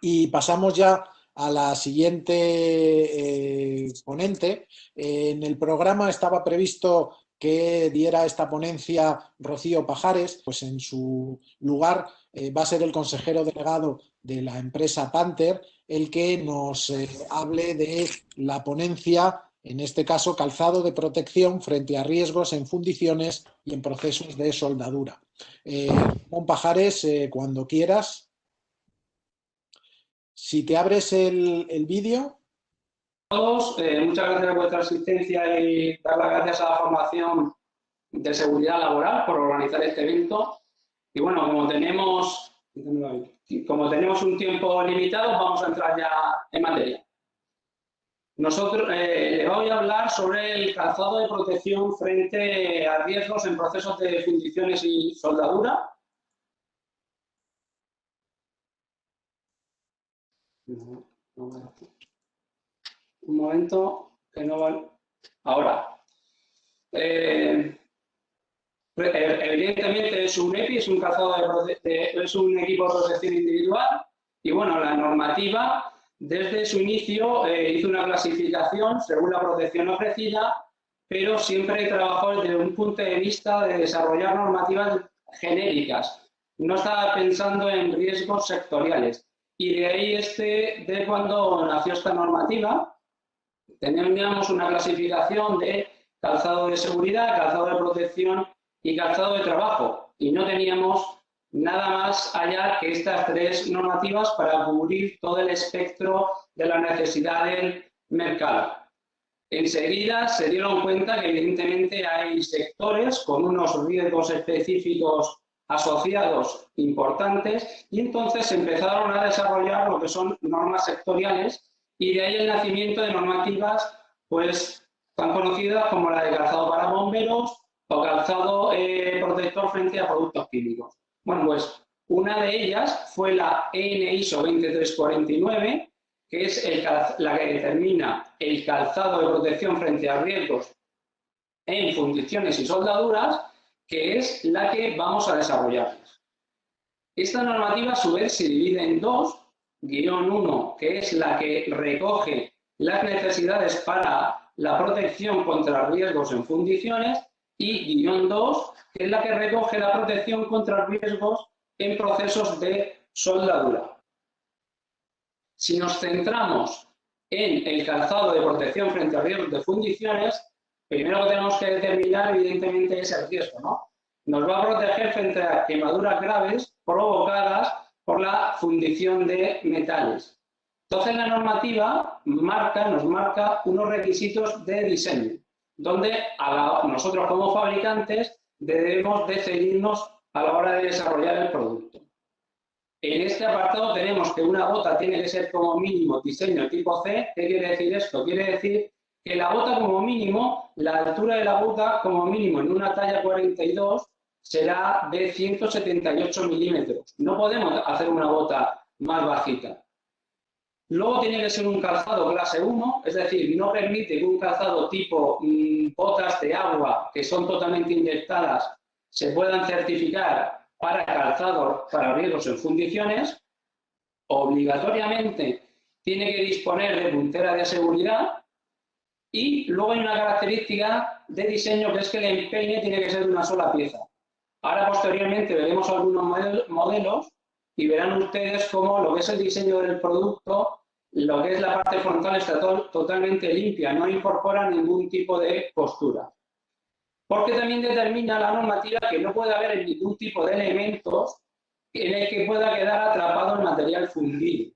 Y pasamos ya a la siguiente ponente. En el programa estaba previsto que diera esta ponencia Rocío Pajares, pues en su lugar va a ser el consejero delegado de la empresa Panther el que nos hable de la ponencia, en este caso calzado de protección frente a riesgos en fundiciones y en procesos de soldadura. Ramón Pajares, cuando quieras. Si te abres el vídeo. Muchas gracias por vuestra asistencia y dar las gracias a la formación de seguridad laboral por organizar este evento. Y bueno, como tenemos un tiempo limitado, vamos a entrar ya en materia. Les voy a hablar sobre el calzado de protección frente a riesgos en procesos de fundiciones y soldadura. Un momento, que no vale. Ahora. Evidentemente es un EPI, es un calzado es un equipo de protección individual y bueno, la normativa desde su inicio hizo una clasificación según la protección ofrecida, pero siempre trabajó desde un punto de vista de desarrollar normativas genéricas. No estaba pensando en riesgos sectoriales y de ahí de cuando nació esta normativa, teníamos una clasificación de calzado de seguridad, calzado de protección y calzado de trabajo. Y no teníamos nada más allá que estas tres normativas para cubrir todo el espectro de la necesidad del mercado. Enseguida se dieron cuenta que evidentemente hay sectores con unos riesgos específicos asociados importantes y entonces empezaron a desarrollar lo que son normas sectoriales y de ahí el nacimiento de normativas pues tan conocidas como la de calzado para bomberos o calzado protector frente a productos químicos. Bueno, pues una de ellas fue la EN ISO 23349, que es la que determina el calzado de protección frente a riesgos en fundiciones y soldaduras, que es la que vamos a desarrollar. Esta normativa a su vez se divide en dos, guión 1, que es la que recoge las necesidades para la protección contra riesgos en fundiciones, y guión 2, que es la que recoge la protección contra riesgos en procesos de soldadura. Si nos centramos en el calzado de protección frente a riesgos de fundiciones, primero que tenemos que determinar evidentemente es el riesgo, ¿no? Nos va a proteger frente a quemaduras graves provocadas por la fundición de metales. Entonces la normativa nos marca unos requisitos de diseño, donde nosotros como fabricantes debemos de ceñirnos a la hora de desarrollar el producto. En este apartado tenemos que una bota tiene que ser como mínimo diseño tipo C. ¿Qué quiere decir esto? Quiere decir que la bota como mínimo, la altura de la bota como mínimo en una talla 42 será de 178 milímetros. No podemos hacer una bota más bajita. Luego tiene que ser un calzado clase 1, es decir, no permite que un calzado tipo botas de agua que son totalmente inyectadas se puedan certificar para calzado para riesgos en fundiciones. Obligatoriamente tiene que disponer de puntera de seguridad y luego hay una característica de diseño que es que el empeine tiene que ser de una sola pieza. Ahora posteriormente veremos algunos modelos y verán ustedes cómo lo que es el diseño del producto, lo que es la parte frontal está totalmente limpia, no incorpora ningún tipo de costura. Porque también determina la normativa que no puede haber ningún tipo de elementos en el que pueda quedar atrapado el material fundido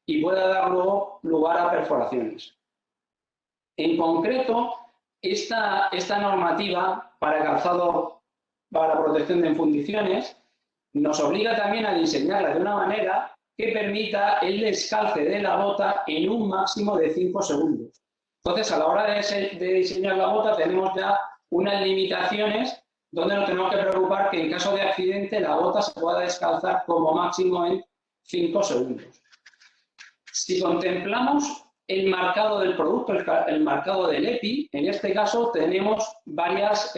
y pueda dar luego lugar a perforaciones. En concreto, esta normativa para calzado para protección de fundiciones nos obliga también a diseñarla de una manera que permita el descalce de la bota en un máximo de 5 segundos. Entonces, a la hora de diseñar la bota tenemos ya unas limitaciones donde nos tenemos que preocupar que en caso de accidente la bota se pueda descalzar como máximo en 5 segundos. Si contemplamos el marcado del producto, el marcado del EPI, en este caso tenemos varias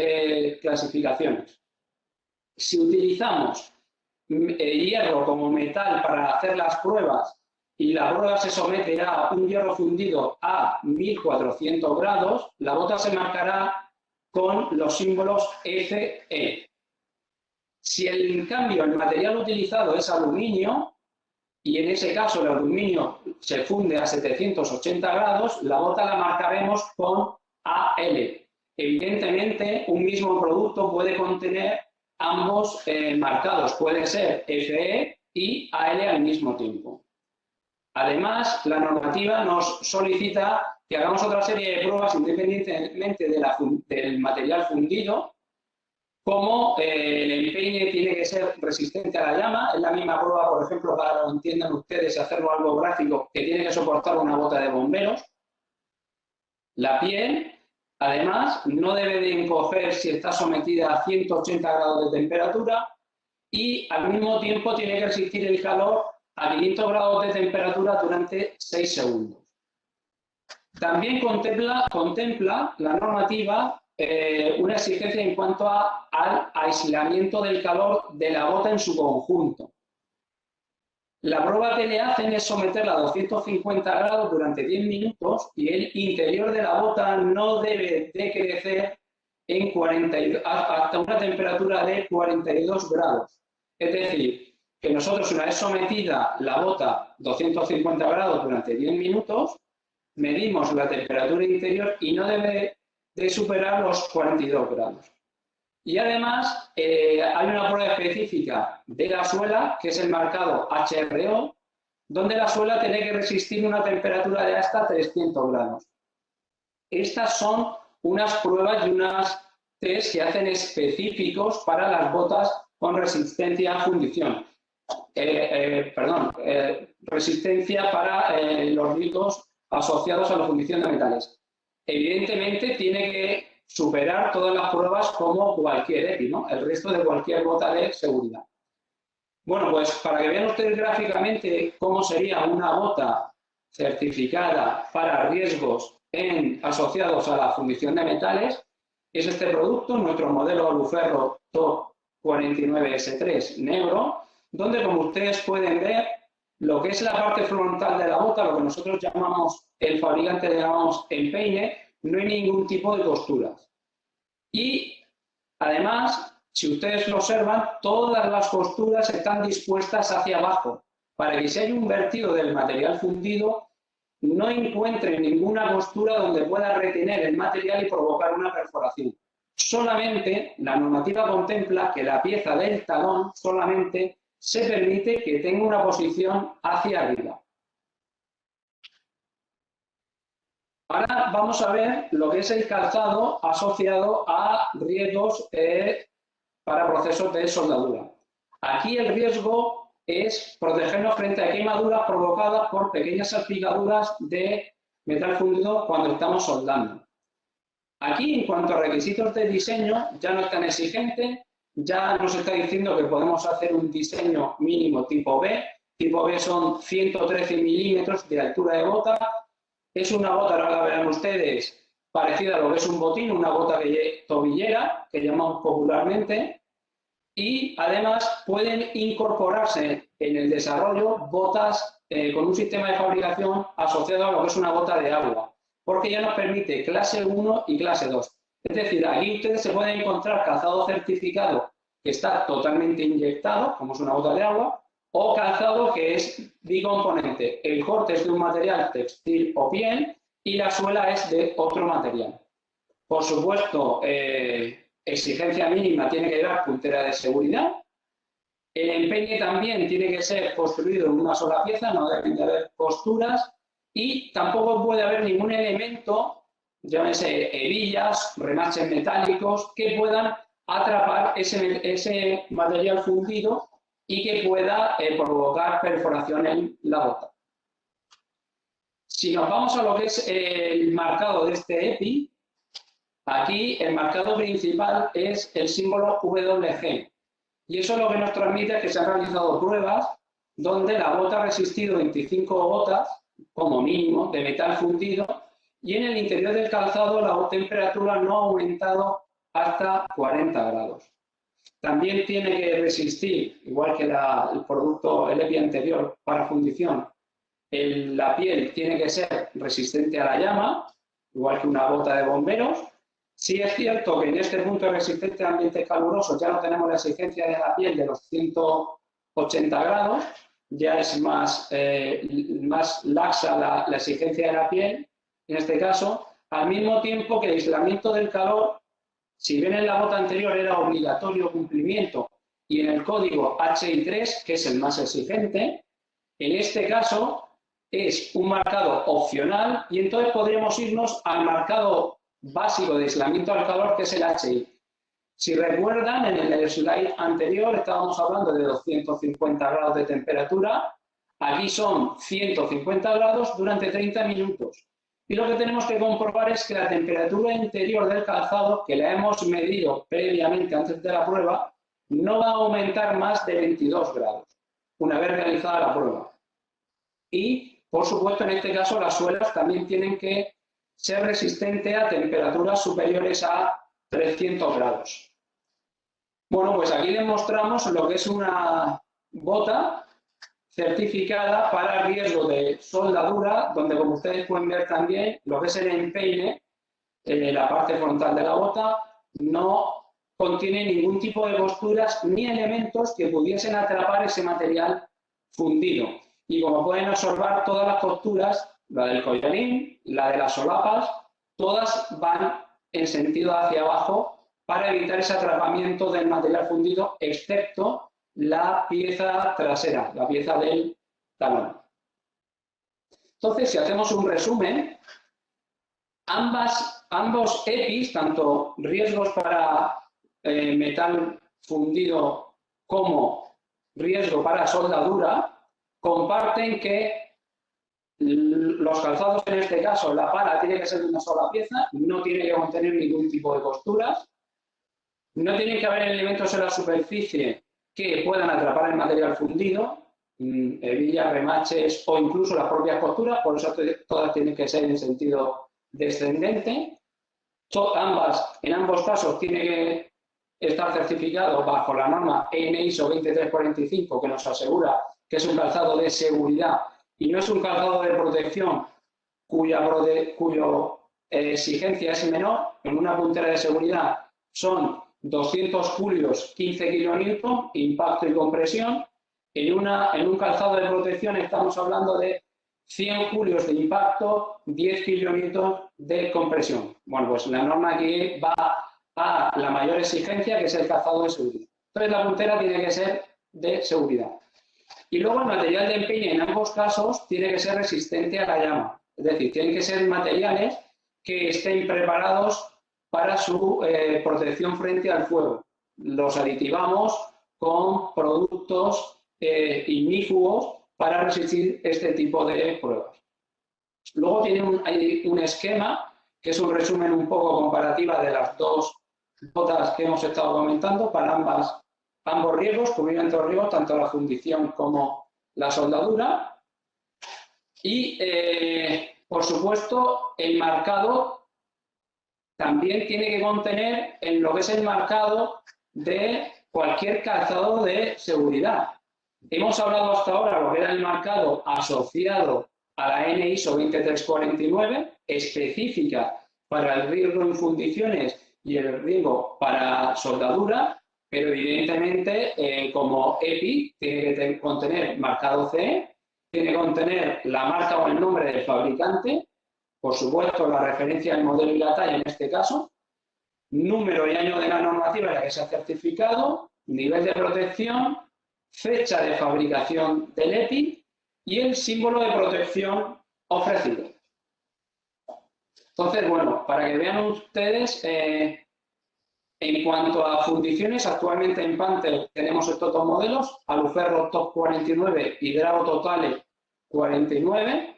clasificaciones. Si utilizamos hierro como metal para hacer las pruebas y la prueba se somete a un hierro fundido a 1400 grados, la bota se marcará con los símbolos Fe. Si en cambio el material utilizado es aluminio, y en ese caso el aluminio se funde a 780 grados, la bota la marcaremos con Al. Evidentemente, un mismo producto puede contener ambos marcados, puede ser Fe y Al al mismo tiempo. Además, la normativa nos solicita que hagamos otra serie de pruebas independientemente del material fundido, como el empeine tiene que ser resistente a la llama. Es la misma prueba, por ejemplo, para que lo entiendan ustedes y hacerlo algo gráfico, que tiene que soportar una bota de bomberos. La piel, además, no debe de encoger si está sometida a 180 grados de temperatura y al mismo tiempo tiene que resistir el calor a 500 grados de temperatura durante 6 segundos. También contempla la normativa una exigencia en cuanto al aislamiento del calor de la bota en su conjunto. La prueba que le hacen es someterla a 250 grados durante 10 minutos y el interior de la bota no debe de crecer hasta una temperatura de 42 grados. Es decir, que nosotros, una vez sometida la bota a 250 grados durante 10 minutos, medimos la temperatura interior y no debe de superar los 42 grados. Y además hay una prueba específica de la suela, que es el marcado HRO, donde la suela tiene que resistir una temperatura de hasta 300 grados. Estas son unas pruebas y unas test que hacen específicos para las botas con resistencia a fundición. Resistencia para los riesgos asociados a la fundición de metales. Evidentemente tiene que superar todas las pruebas como cualquier EPI, ¿no? El resto de cualquier bota de seguridad. Bueno, pues para que vean ustedes gráficamente cómo sería una bota certificada para riesgos asociados a la fundición de metales, es este producto, nuestro modelo Aluferro TOP 49S3 negro, donde, como ustedes pueden ver, lo que es la parte frontal de la bota, lo que nosotros llamamos, el fabricante le llamamos empeine, no hay ningún tipo de costuras. Y además, si ustedes lo observan, todas las costuras están dispuestas hacia abajo, para que si hay un vertido del material fundido, no encuentre ninguna costura donde pueda retener el material y provocar una perforación. Solamente la normativa contempla que la pieza del talón solamente se permite que tenga una posición hacia arriba. Ahora vamos a ver lo que es el calzado asociado a riesgos para procesos de soldadura. Aquí el riesgo es protegernos frente a quemaduras provocadas por pequeñas salpicaduras de metal fundido cuando estamos soldando. Aquí, en cuanto a requisitos de diseño, ya no es tan exigente, ya nos está diciendo que podemos hacer un diseño mínimo tipo B. Tipo B son 113 milímetros de altura de bota. Es una bota, ahora la verán ustedes, parecida a lo que es un botín, una bota tobillera, que llamamos popularmente. Y además pueden incorporarse en el desarrollo botas con un sistema de fabricación asociado a lo que es una bota de agua, porque ya nos permite clase 1 y clase 2. Es decir, aquí ustedes se pueden encontrar calzado certificado que está totalmente inyectado, como es una bota de agua, o calzado que es bicomponente. El corte es de un material textil o piel y la suela es de otro material. Por supuesto, exigencia mínima tiene que llevar puntera de seguridad. El empeine también tiene que ser construido en una sola pieza, no deben de haber costuras y tampoco puede haber ningún elemento, llámese hebillas, remaches metálicos, que puedan atrapar ese material fundido y que pueda provocar perforación en la bota. Si nos vamos a lo que es el marcado de este EPI, aquí el marcado principal es el símbolo WG. Y eso lo que nos transmite es que se han realizado pruebas donde la bota ha resistido 25 gotas, como mínimo, de metal fundido, y en el interior del calzado la temperatura no ha aumentado hasta 40 grados. También tiene que resistir, igual que el producto, el EPI anterior para fundición, La piel tiene que ser resistente a la llama, igual que una bota de bomberos. Sí es cierto que en este punto resistente a ambientes calurosos ya no tenemos la exigencia de la piel de los 180 grados, ya es más laxa la exigencia de la piel, en este caso, al mismo tiempo que el aislamiento del calor, si bien en la bota anterior era obligatorio cumplimiento y en el código HI3, que es el más exigente, en este caso es un marcado opcional y entonces podríamos irnos al marcado básico de aislamiento al calor, que es el HI. Si recuerdan, en el slide anterior estábamos hablando de 250 grados de temperatura, aquí son 150 grados durante 30 minutos. Y lo que tenemos que comprobar es que la temperatura interior del calzado, que la hemos medido previamente antes de la prueba, no va a aumentar más de 22 grados, una vez realizada la prueba. Y, por supuesto, en este caso, las suelas también tienen que ser resistentes a temperaturas superiores a 300 grados. Bueno, pues aquí demostramos lo que es una bota certificada para riesgo de soldadura, donde, como ustedes pueden ver también, lo que es el empeine, la parte frontal de la bota, no contiene ningún tipo de costuras ni elementos que pudiesen atrapar ese material fundido. Y como pueden observar, todas las costuras, la del collarín, la de las solapas, todas van en sentido hacia abajo para evitar ese atrapamiento del material fundido, excepto la pieza trasera, la pieza del talón. Entonces, si hacemos un resumen, ambos EPIs, tanto riesgos para metal fundido como riesgo para soldadura, comparten que los calzados, en este caso, la pala tiene que ser de una sola pieza, no tiene que contener ningún tipo de costuras, no tiene que haber elementos en la superficie que puedan atrapar el material fundido, hebillas, remaches o incluso las propias costuras, por eso todas tienen que ser en sentido descendente. En ambos casos tiene que estar certificado bajo la norma EN ISO 23345, que nos asegura que es un calzado de seguridad y no es un calzado de protección cuya exigencia es menor. En una puntera de seguridad son 200 julios, 15 kilonewton, impacto y compresión. En un calzado de protección estamos hablando de 100 julios de impacto, 10 kilonewton de compresión. Bueno, pues la norma aquí va a la mayor exigencia, que es el calzado de seguridad. Entonces la puntera tiene que ser de seguridad. Y luego el material de empeine en ambos casos tiene que ser resistente a la llama. Es decir, tienen que ser materiales que estén preparados para su protección frente al fuego. Los aditivamos con productos ignífugos para resistir este tipo de pruebas. Luego hay un esquema, que es un resumen un poco comparativa de las dos botas que hemos estado comentando para ambos riesgos, cubrimiento de riesgos, tanto la fundición como la soldadura. Y, por supuesto, el marcado también tiene que contener en lo que es el marcado de cualquier calzado de seguridad. Hemos hablado hasta ahora lo que era el marcado asociado a la EN ISO 23349, específica para el riesgo en fundiciones y el riesgo para soldadura, pero evidentemente como EPI tiene que contener marcado CE, tiene que contener la marca o el nombre del fabricante, por supuesto la referencia del modelo y la talla en este caso, número y año de la normativa en la que se ha certificado, nivel de protección, fecha de fabricación del EPI y el símbolo de protección ofrecido. Entonces, bueno, para que vean ustedes, en cuanto a fundiciones, actualmente en Panther tenemos estos dos modelos, Aluferro Top 49 y Drago Totale 49.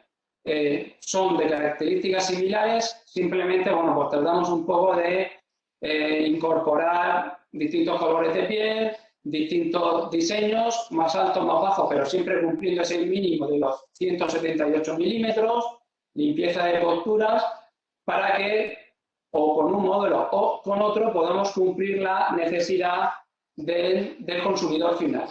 Son de características similares, simplemente, bueno, pues tratamos un poco de incorporar distintos colores de piel, distintos diseños, más altos, más bajos, pero siempre cumpliendo ese mínimo de los 178 milímetros, limpieza de costuras, para que o con un modelo o con otro podamos cumplir la necesidad del consumidor final.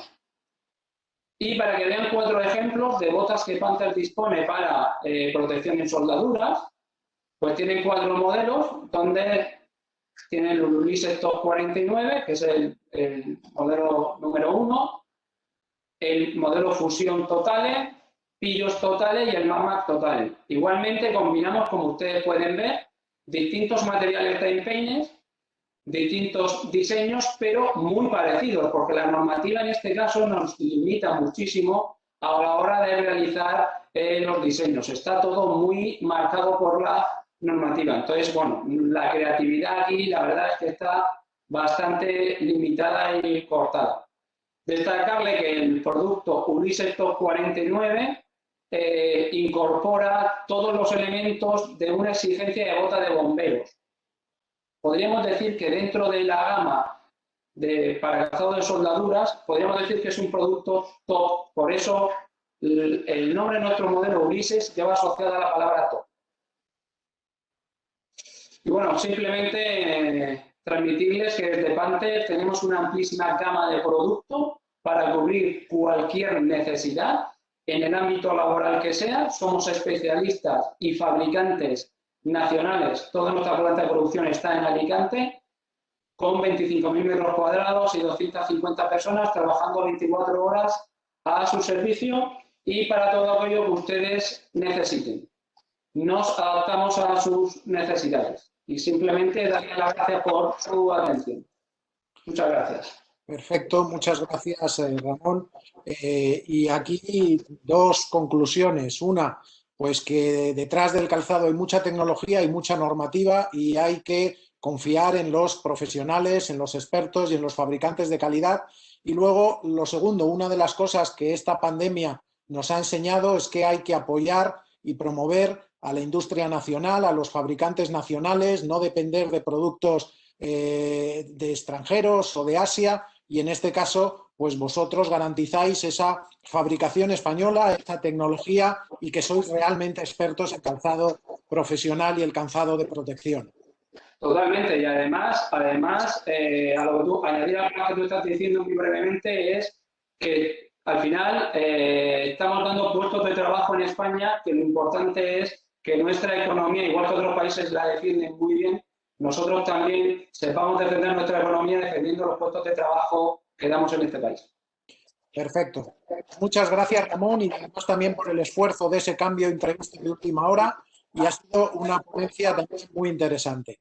Y para que vean 4 ejemplos de botas que Panther dispone para protección en soldaduras, pues tienen 4 modelos donde tienen el Ulysses Top 49, que es el modelo número 1, el modelo Fusion Totale, Pillos Totale y el Mamac Totale. Igualmente combinamos, como ustedes pueden ver, distintos materiales de empeines, distintos diseños, pero muy parecidos, porque la normativa en este caso nos limita muchísimo a la hora de realizar los diseños. Está todo muy marcado por la normativa. Entonces, bueno, la creatividad aquí, la verdad es que está bastante limitada y cortada. Destacarle que el producto Ulysses Top 49 incorpora todos los elementos de una exigencia de bota de bomberos. Podríamos decir que dentro de la gama para calzado de soldaduras, podríamos decir que es un producto top. Por eso el nombre de nuestro modelo Ulysses lleva asociada a la palabra top. Y bueno, simplemente transmitirles que desde Panther tenemos una amplísima gama de productos para cubrir cualquier necesidad en el ámbito laboral que sea. Somos especialistas y fabricantes nacionales. Toda nuestra planta de producción está en Alicante, con 25.000 metros cuadrados y 250 personas trabajando 24 horas a su servicio y para todo aquello que ustedes necesiten. Nos adaptamos a sus necesidades y simplemente darle las gracias por su atención. Muchas gracias. Perfecto, muchas gracias, Ramón. Y aquí 2 conclusiones. Una, pues que detrás del calzado hay mucha tecnología y mucha normativa y hay que confiar en los profesionales, en los expertos y en los fabricantes de calidad. Y luego, lo segundo, una de las cosas que esta pandemia nos ha enseñado es que hay que apoyar y promover a la industria nacional, a los fabricantes nacionales, no depender de productos de extranjeros o de Asia, y en este caso, pues vosotros garantizáis esa fabricación española, esa tecnología y que sois realmente expertos en calzado profesional y el calzado de protección. Totalmente, y además a lo que tú, añadir a lo que tú estás diciendo muy brevemente es que al final estamos dando puestos de trabajo en España, que lo importante es que nuestra economía, igual que otros países la defienden muy bien, nosotros también sepamos defender nuestra economía defendiendo los puestos de trabajo que damos en este país. Perfecto. Muchas gracias, Ramón, y además también por el esfuerzo de ese cambio imprevisto de última hora, y ha sido una ponencia también muy interesante.